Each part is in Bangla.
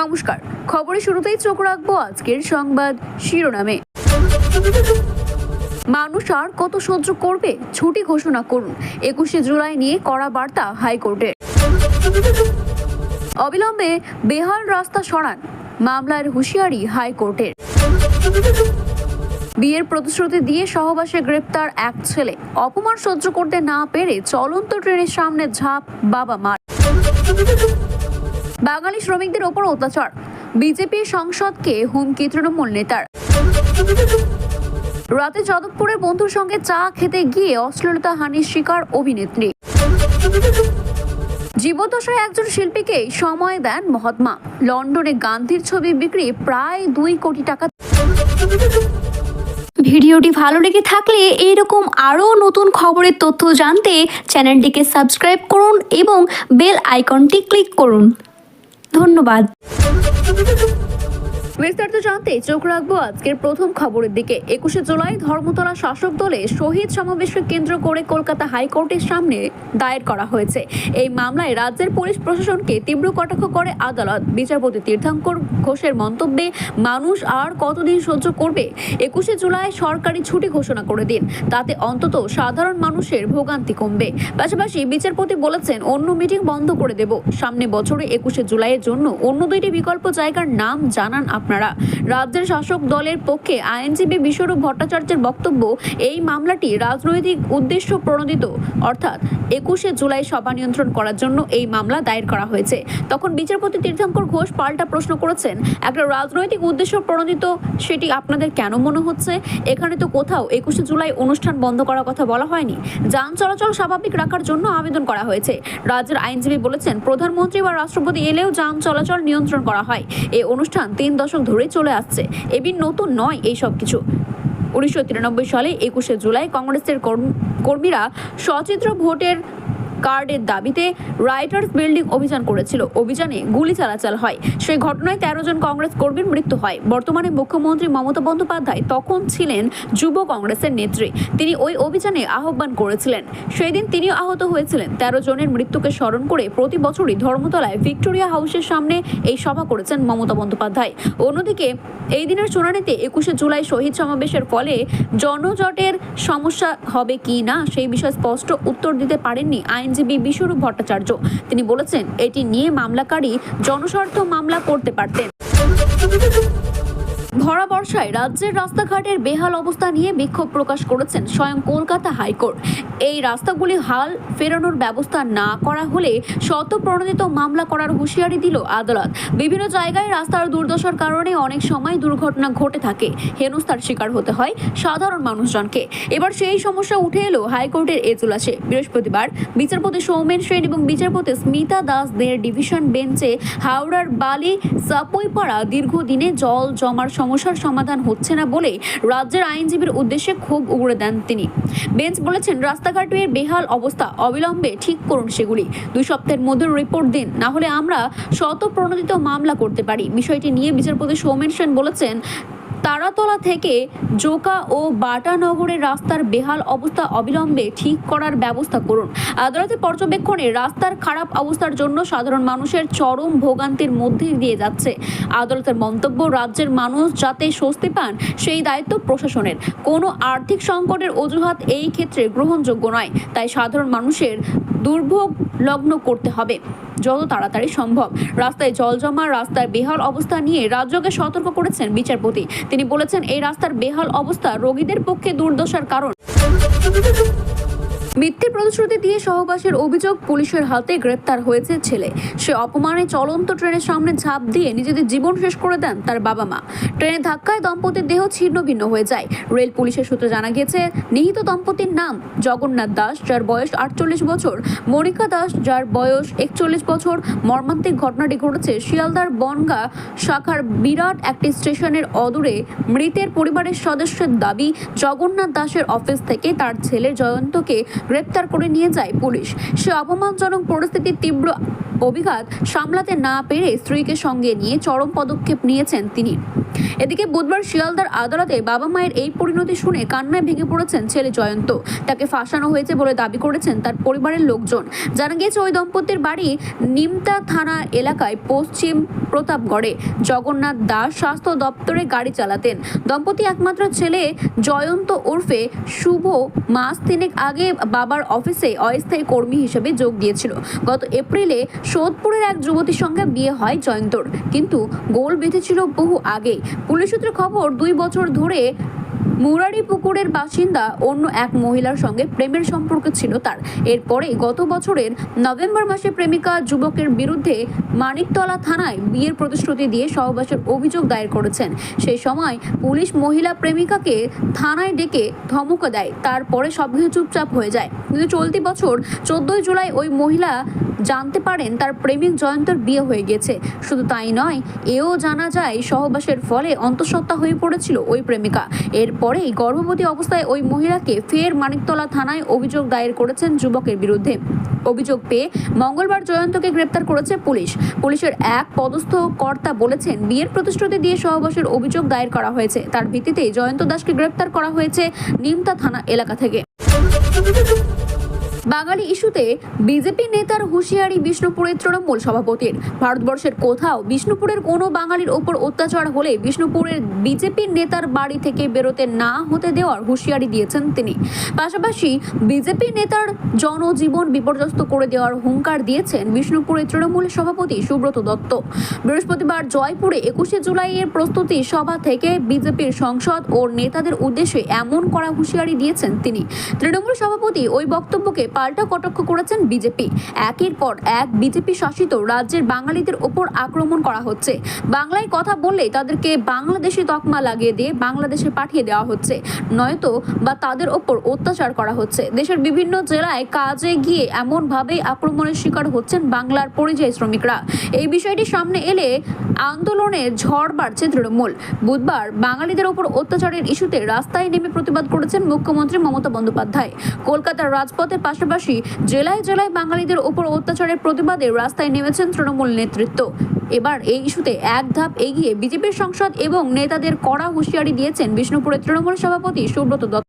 নমস্কার, খবরের শুরুতেই চোখ রাখবো আজকের সংবাদ শিরোনামে। মানুষ আর কত সহ্য করবে? ছুটি ঘোষণা করুন। 21শে জুলাই নিয়ে কড়া বার্তা হাইকোর্টের। অবিলম্বে বেহাল রাস্তা সরান, মামলার হুঁশিয়ারি হাইকোর্টের। বিয়ের প্রতিশ্রুতি দিয়ে সহবাসে গ্রেপ্তার এক ছেলে, অপমান সহ্য করতে না পেরে চলন্ত ট্রেনের সামনে ঝাঁপ বাবা মার। বাঙালি শ্রমিকদের ওপর অত্যাচার, বিজেপি সংসদকে হুমকি তৃণমূল নেতার। রাতে যাদবপুরের বন্ধুর সঙ্গে চা খেতে গিয়ে অশ্লীলতা হানির শিকার অভিনেত্রী। জীবদ্দশায় একজন শিল্পীকে সময় দেন মহাত্মা, লন্ডনে গান্ধীর ছবি বিক্রি প্রায় 2 কোটি টাকা। ভিডিওটি ভালো লেগে থাকলে এইরকম আরও নতুন খবরের তথ্য জানতে চ্যানেলটিকে সাবস্ক্রাইব করুন এবং বেল আইকনটি ক্লিক করুন। ধন্যবাদ। বিস্তারিত জানতে চোখ রাখবো আজকের প্রথম খবরের দিকে। 21শে জুলাই ধর্মতলা শাসক দলে শহীদ সমাবেশকে কেন্দ্র করে কলকাতা হাইকোর্টের সামনে দায়ের করা হয়েছে। এই মামলায় রাজ্যের পুলিশ প্রশাসনকে তীব্র কটাক্ষ করে আদালত। বিচারপতি তীর্থঙ্কর ঘোষের মন্তব্যে মানুষ আর কতদিন সহ্য করবে? 21শে জুলাই সরকারি ছুটি ঘোষণা করে দিন, তাতে অন্তত সাধারণ মানুষের ভোগান্তি কমবে। পাশাপাশি বিচারপতি বলেছেন অন্য মিটিং বন্ধ করে দেব। সামনে বছরে 21শে জুলাইয়ের জন্য অন্য 2টি বিকল্প জায়গার নাম জানান আপনারা। রাজ্যের শাসক দলের পক্ষে আইনজীবী বিশ্বরূপ ভট্টাচার্যের বক্তব্য, এই মামলাটি রাজনৈতিক উদ্দেশ্য প্রণোদিত, অর্থাৎ 21শে জুলাই সভা নিয়ন্ত্রণ করার জন্য এই মামলা দায়ের করা হয়েছে। তখন বিচারপতি তীর্থঙ্কর ঘোষ পাল্টা প্রশ্ন করেছেন, একটা রাজনৈতিক উদ্দেশ্য প্রণোদিত সেটি আপনাদের কেন মনে হচ্ছে? এখানে তো কোথাও 21শে জুলাই অনুষ্ঠান বন্ধ করার কথা বলা হয়নি। যান চলাচল স্বাভাবিক রাখার জন্য আবেদন করা হয়েছে। রাজ্যের আইনজীবী বলেছেন, প্রধানমন্ত্রী বা রাষ্ট্রপতি এলেও যান চলাচল নিয়ন্ত্রণ করা হয়। এই অনুষ্ঠান 3 দশক ধরে চলে আসছে, এবিন নতুন নয় এই সব কিছু। 1993 সালে 21শে জুলাই কংগ্রেসের কর্মীরা সচিত্র ভোটের কার্ডের দাবিতে রাইটার্স বিল্ডিং অভিযান করেছিল। অভিযানে গুলি চালাচাল হয়। সেই ঘটনায় 13 জন কংগ্রেস কর্মীর মৃত্যু হয়। বর্তমানে মুখ্যমন্ত্রী মমতা বন্দ্যোপাধ্যায় তখন ছিলেন যুব কংগ্রেসের নেত্রী। তিনি ওই অভিযানে আহ্বান করেছিলেন। সেই দিন তিনিও আহত হয়েছিলেন। 13 জনের মৃত্যুকে স্মরণ করে প্রতি বছরই ধর্মতলায় ভিক্টোরিয়া হাউসের সামনে এই সভা করেছেন মমতা বন্দ্যোপাধ্যায়। অন্যদিকে এই দিনের শুনানিতে 21শে জুলাই শহীদ সমাবেশের ফলে জনজটের সমস্যা হবে কি না সেই বিষয়ে স্পষ্ট উত্তর দিতে পারেননি আইনজীবী বিশ্বরূপ ভট্টাচার্য। তিনি বলেছেন, এটি নিয়ে মামলাকারী জনস্বার্থ মামলা করতে পারতেন। ভরা বর্ষায় রাজ্যের রাস্তাঘাটের বেহাল অবস্থা নিয়ে বিক্ষোভ প্রকাশ করেছেন স্বয়ং কলকাতা হাইকোর্ট। এই রাস্তাগুলি হাল ফেরানোর ব্যবস্থা না করা হলে স্বতঃপ্রণোদিত মামলা করার হুঁশিয়ারি দিল আদালত। বিভিন্ন জায়গায় রাস্তার দুর্দশার কারণে অনেক সময় দুর্ঘটনা ঘটে থাকে, হেনস্থার শিকার হতে হয় সাধারণ মানুষজনকে। এবার সেই সমস্যা উঠে এলো হাইকোর্টের এজলাসে। বৃহস্পতিবার বিচারপতি সৌমেন সেন এবং বিচারপতি স্মিতা দাসদের ডিভিশন বেঞ্চে হাওড়ার বালি সাপুইপাড়া দীর্ঘদিনে জল জমার সমস্যার সমাধান হচ্ছে না বলে রাজ্যের আইনজীবীর উদ্দেশ্যে ক্ষোভ উগড়ে দেন তিনি। বেঞ্চ বলেছেন, রাস্তাঘাটের বেহাল অবস্থা, অবিলম্বে ঠিক করুন সেগুলি। 2 সপ্তাহের মধ্যে রিপোর্ট দিন, না হলে আমরা স্বতঃপ্রণোদিত মামলা করতে পারি। বিষয়টি নিয়ে বিচারপতি সৌমেন সেন বলেছেন, তারাতলা থেকে জোকা ও বাটানগরের রাস্তার বেহাল অবস্থা অবিলম্বে ঠিক করার ব্যবস্থা করুন। আদালতের পর্যবেক্ষণে রাস্তার খারাপ অবস্থার জন্য সাধারণ মানুষের চরম ভোগান্তির মধ্যে দিয়ে যাচ্ছে। আদালতের মন্তব্য, রাজ্যের মানুষ যাতে স্বস্তি পান সেই দায়িত্ব প্রশাসনের। কোনো আর্থিক সংকটের অজুহাত এই ক্ষেত্রে গ্রহণযোগ্য নয়। তাই সাধারণ মানুষের দুর্ভোগ লগ্ন করতে হবে যত তাড়াতাড়ি সম্ভব। রাস্তায় জল জমা, রাস্তার বেহাল অবস্থা নিয়ে রাজ্যকে সতর্ক করেছেন বিচারপতি। তিনি বলেছেন, এই রাস্তার বেহাল অবস্থা রোগীদের পক্ষে দুর্দশার কারণ। মিথ্যে প্রতিশ্রুতি দিয়ে সহবাসের অভিযোগ, পুলিশের হাতে গ্রেপ্তার হয়েছে ছেলে। সে অপমানে চলন্ত ট্রেনের সামনে ঝাঁপ দিয়ে নিজেদের জীবন শেষ করে দেন তার বাবা মা। ট্রেনের ধাক্কায় দম্পতির দেহ ছিন্ন ভিন্ন হয়ে যায়। রেল পুলিশের সূত্রে জানা গেছে, নিহত দম্পতির নাম জগন্নাথ দাস, যার বয়স 48 বছর, মনিকা দাস, যার বয়স 41 বছর। মর্মান্তিক ঘটনাটি ঘটেছে শিয়ালদার বনগা শাখার বিরাট একটি স্টেশনের অদূরে। মৃতের পরিবারের সদস্যের দাবি, জগন্নাথ দাসের অফিস থেকে তার ছেলে জয়ন্তকে গ্রেপ্তার করে নিয়ে যায় পুলিশ। সে অপমানজনক পরিস্থিতির তীব্র অভিঘাত সামলাতে না পেরে স্ত্রীকে সঙ্গে নিয়ে চরম পদক্ষেপ নিয়েছেন তিনি। এদিকে বুধবার শিয়ালদার আদালতে বাবা মায়ের এই পরিণতি শুনে কান্নায় ভেঙে পড়েছেন ছেলে জয়ন্ত। তাকে ফাঁসানো হয়েছে বলে দাবি করেছেন তার পরিবারের লোকজন। জানা গিয়েছে ওই দম্পতির বাড়ি নিমতা থানা এলাকায় পশ্চিম প্রতাপগড়ে। জগন্নাথ দাস স্বাস্থ্য দপ্তরে গাড়ি চালাতেন। দম্পতি একমাত্র ছেলে জয়ন্ত ওরফে শুভ মাস তিনেক আগে বাবার অফিসে অস্থায়ী কর্মী হিসেবে যোগ দিয়েছিল। গত এপ্রিলে সোদপুরের এক যুবতীর সঙ্গে বিয়ে হয় জয়ন্তর, কিন্তু গোল বেঁধেছিল বহু আগে। পুলিশ সূত্রে খবর 2 বছর ধরে মুরারিপুকুরের বাসিন্দা অন্য এক মহিলার সঙ্গে প্রেমের সম্পর্ক ছিল তার। এরপরে গত বছরের নভেম্বর মাসে প্রেমিকা যুবকের বিরুদ্ধে মানিকতলা থানায় বিয়ের প্রতিশ্রুতি দিয়ে সহবাসের অভিযোগ দায়ের করেছেন। সেই সময় পুলিশ মহিলা প্রেমিকাকে থানায় ডেকে ধমক দেয়। তারপরে সবকিছু চুপচাপ হয়ে যায়। কিন্তু চলতি বছর 14 জুলাই ওই মহিলা জানতে পারেন তার প্রেমিক জয়ন্তর বিয়ে হয়ে গেছে। শুধু তাই নয়, এও জানা যায় সহবাসের ফলে অন্তঃসত্ত্বা হয়ে পড়েছিল ওই প্রেমিকা। এরপরেই গর্ভবতী অবস্থায় ওই মহিলাকে ফের মানিকতলা থানায় অভিযোগ দায়ের করেছেন যুবকের বিরুদ্ধে। অভিযোগ পেয়ে মঙ্গলবার জয়ন্তকে গ্রেপ্তার করেছে পুলিশ। পুলিশের এক পদস্থ কর্তা বলেছেন, বিয়ের প্রতিশ্রুতি দিয়ে সহবাসের অভিযোগ দায়ের করা হয়েছে। তার ভিত্তিতেই জয়ন্ত দাসকে গ্রেপ্তার করা হয়েছে নিমতা থানা এলাকা থেকে। বাঙালি ইস্যুতে বিজেপি নেতার হুঁশিয়ারি বিষ্ণুপুরের তৃণমূল সভাপতির। ভারতবর্ষের কোথাও বিষ্ণুপুরের কোনো বাঙালির ওপর অত্যাচার হলে বিষ্ণুপুরের বিজেপি নেতার বাড়ি থেকে বেরোতে না হতে দেওয়ার হুঁশিয়ারি দিয়েছেন তিনি। পাশাপাশি বিজেপি নেতার জনজীবন বিপর্যস্ত করে দেওয়ার হুঙ্কার দিয়েছেন বিষ্ণুপুরের তৃণমূল সভাপতি সুব্রত দত্ত। বৃহস্পতিবার জয়পুরে 21শে জুলাইয়ের প্রস্তুতি সভা থেকে বিজেপির সংসদ ও নেতাদের উদ্দেশ্যে এমন কড়া হুঁশিয়ারি দিয়েছেন তিনি। তৃণমূল সভাপতি ওই বক্তব্যকে পাল্টা কটাক্ষ করেছেন বিজেপি। একের পর এক বিজেপি শাসিত রাজ্যের বাঙালিদের ওপর আক্রমণ করা হচ্ছে। বাংলায় কথা বললেই তাদেরকে বাংলাদেশি তকমা লাগিয়ে দিয়ে বাংলাদেশে পাঠিয়ে দেওয়া হচ্ছে, নয়তো বা তাদের ওপর অত্যাচার করা হচ্ছে। দেশের বিভিন্ন জেলায় কাজে গিয়ে এমনভাবেই আক্রমণের শিকার হচ্ছেন বাংলার পরিযায়ী শ্রমিকরা। এই বিষয়টি সামনে এলে আন্দোলনের ঝড় বাড়ছে তৃণমূল। বুধবার বাঙালিদের ওপর অত্যাচারের ইস্যুতে রাস্তায় নেমে প্রতিবাদ করেছেন মুখ্যমন্ত্রী মমতা বন্দ্যোপাধ্যায়। কলকাতার রাজপথের পাশাপাশি জেলায় জেলায় বাঙালিদের ওপর অত্যাচারের প্রতিবাদে রাস্তায় নেমেছেন তৃণমূল নেতৃত্ব। এবার এই ইস্যুতে এক ধাপ এগিয়ে বিজেপির সংসদ এবং নেতাদের কড়া হুঁশিয়ারি দিয়েছেন বিষ্ণুপুরের তৃণমূল সভাপতি সুব্রত দত্ত।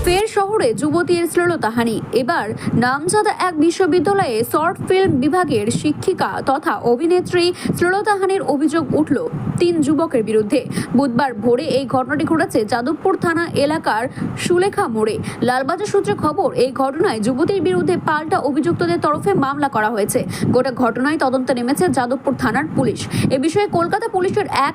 ফের শহরে যুবতীর শ্লীলতাহানি। এবার নামজাদা এক বিশ্ববিদ্যালয়ে শর্ট ফিল্ম বিভাগের শিক্ষিকা তথা অভিনেত্রী শ্লীলতাহানির অভিযোগ উঠল 3 যুবকের বিরুদ্ধে। বুধবার ভোরে এই ঘটনাটি ঘটেছে যাদবপুর থানা এলাকার সুলেখা মোড়ে। লালবাজার সূত্রে খবর, এই ঘটনায় যুবতীর বিরুদ্ধে পাল্টা অভিযুক্তদের তরফে মামলা করা হয়েছে। গোটা ঘটনায় তদন্তে নেমেছে যাদবপুর থানার পুলিশ। এ বিষয়ে কলকাতা পুলিশের এক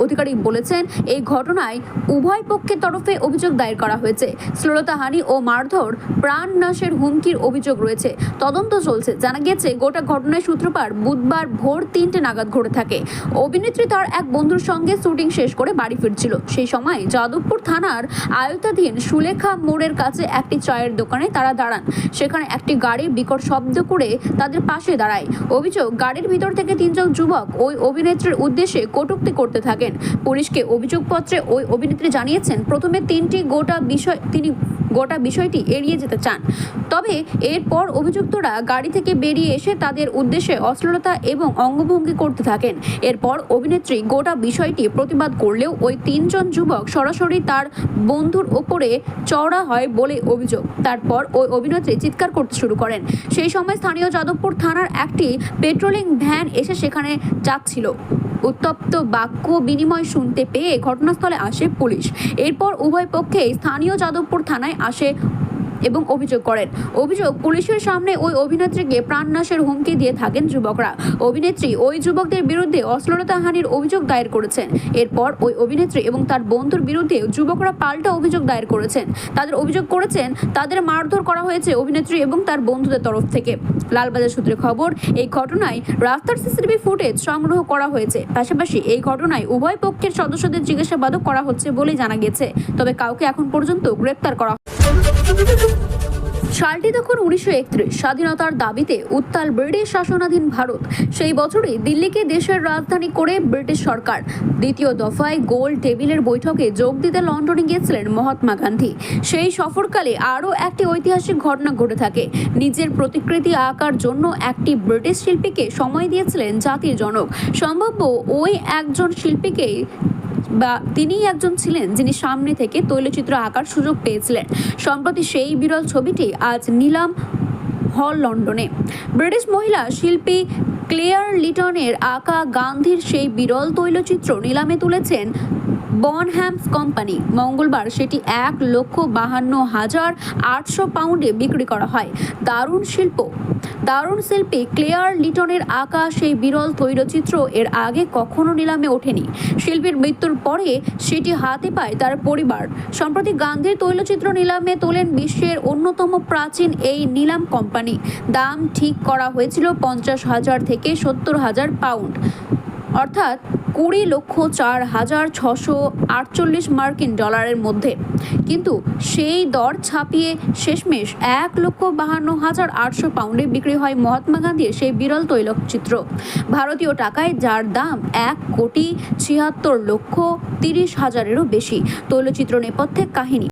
আধিকারিক বলেছেন, এই ঘটনায় উভয় পক্ষের তরফে অভিযোগ দায়ের করা হয়েছে। শ্লীলতাহানি ও মারধর, প্রাণ নাশের হুমকির অভিযোগ রয়েছে। তদন্ত চলছে। জানা গেছে গোটা ঘটনার সূত্রপাত বুধবার ভোর 3টে নাগাদ ঘটে থাকে। অভিনেত্রী তার এক বন্ধুর সঙ্গে শুটিং শেষ করে বাড়ি ফিরছিল। সেই সময় যাদবপুর থানার আয়ত্তাধীন সুলেখা মোড়ের কাছে একটি চায়ের দোকানে তারা দাঁড়ান। সেখানে একটি গাড়ির বিকট শব্দ করে তাদের পাশে দাঁড়ায়। অভিযোগ, গাড়ির ভিতর থেকে 3 জন যুবক ওই অভিনেত্রীর উদ্দেশ্যে কটূক্তি করতে থাকেন। পুলিশকে অভিযোগপত্রে ওই অভিনেত্রী জানিয়েছেন, প্রথমে তিনি গোটা বিষয়টি এড়িয়ে যেতে চান। তবে এরপর অভিযুক্তরা গাড়ি থেকে বেরিয়ে এসে তাদের উদ্দেশ্যে অশ্লীলতা এবং অঙ্গভঙ্গি করতে থাকেন। এরপর অভিনেত্রী গোটা বিষয়টি প্রতিবাদ করলেও ওই 3 জন যুবক সরাসরি তার বন্ধুর ওপরে চড়া হয় বলে অভিযোগ। তারপর ওই অভিনেত্রী চিৎকার করতে শুরু করেন। সেই সময় স্থানীয় যাদবপুর থানার একটি পেট্রোলিং ভ্যান এসে সেখানে যাচ্ছিল। উত্তপ্ত বাক্য বিনিময় শুনতে পেয়ে ঘটনাস্থলে আসে পুলিশ। এরপর উভয় পক্ষেই স্থানীয় যাদবপুর থানায় আসে এবং অভিযোগ করেন। অভিযোগ, পুলিশের সামনে ওই অভিনেত্রীকে প্রাণনাশের হুমকি দিয়ে থাকেন যুবকরা। অভিনেত্রী ওই যুবকদের বিরুদ্ধে অশ্লীলতাহানির অভিযোগ দায়ের করেছেন। এরপর ওই অভিনেত্রী এবং তার বন্ধুর বিরুদ্ধে যুবকরা পাল্টা অভিযোগ দায়ের করেছেন। তাদের অভিযোগ করেছেন তাদের মারধর করা হয়েছে অভিনেত্রী এবং তার বন্ধুদের তরফ থেকে। লালবাজার সূত্রে খবর, এই ঘটনায় রাস্তার সিসিটিভি ফুটেজ সংগ্রহ করা হয়েছে। পাশাপাশি এই ঘটনায় উভয় পক্ষের সদস্যদের জিজ্ঞাসাবাদও করা হচ্ছে বলে জানা গেছে। তবে কাউকে এখন পর্যন্ত গ্রেপ্তার করা সালটি তখন 1931। স্বাধীনতার দাবিতে উত্তাল ব্রিটিশ শাসনাধীন ভারত। সেই বছরই দিল্লিকে দেশের রাজধানী করে ব্রিটিশ সরকার। দ্বিতীয় দফায় গোল টেবিলের বৈঠকে যোগ দিতে লন্ডনে গিয়েছিলেন মহাত্মা গান্ধী। সেই সফরকালে আরও একটি ঐতিহাসিক ঘটনা ঘটে থাকে। নিজের প্রতিকৃতি আঁকার জন্য একটি ব্রিটিশ শিল্পীকে সময় দিয়েছিলেন জাতির জনক। সম্ভব্য ওই একজন শিল্পীকেই বা তিনিই একজন ছিলেন যিনি সামনে থেকে তৈলচিত্র আঁকার সুযোগ পেয়েছিলেন। সম্প্রতি সেই বিরল ছবিটি আজ নিলাম হল লন্ডনে। ব্রিটিশ মহিলা শিল্পী ক্লেয়ার লিটনের আঁকা গান্ধীর সেই বিরল তৈলচিত্র নিলামে তুলেছেন বনহ্যামস কোম্পানি। মঙ্গলবার সেটি 1,52,800 পাউন্ডে বিক্রি করা হয়। দারুণ শিল্পী ক্লেয়ার লিটনের আঁকা সেই বিরল তৈলচিত্র এর আগে কখনো নিলামে ওঠেনি। শিল্পীর মৃত্যুর পরে সেটি হাতে পায় তার পরিবার। সম্প্রতি গান্ধীর তৈলচিত্র নিলামে তোলেন বিশ্বের অন্যতম প্রাচীন এই নিলাম কোম্পানি। দাম ঠিক করা হয়েছিল 50,000 থেকে 70,000 পাউন্ড, অর্থাৎ 20,04,648 মার্কিন ডলারের মধ্যে। কিন্তু সেই দর ছাপিয়ে শেষমেশ 1,52,800 পাউন্ডে বিক্রি হয় মহাত্মা গান্ধীর সেই বিরল তৈলচিত্র। ভারতীয় টাকায় যার দাম 1,76,30,000-এরও বেশি। তৈলচিত্র নেপথ্যে কাহিনী।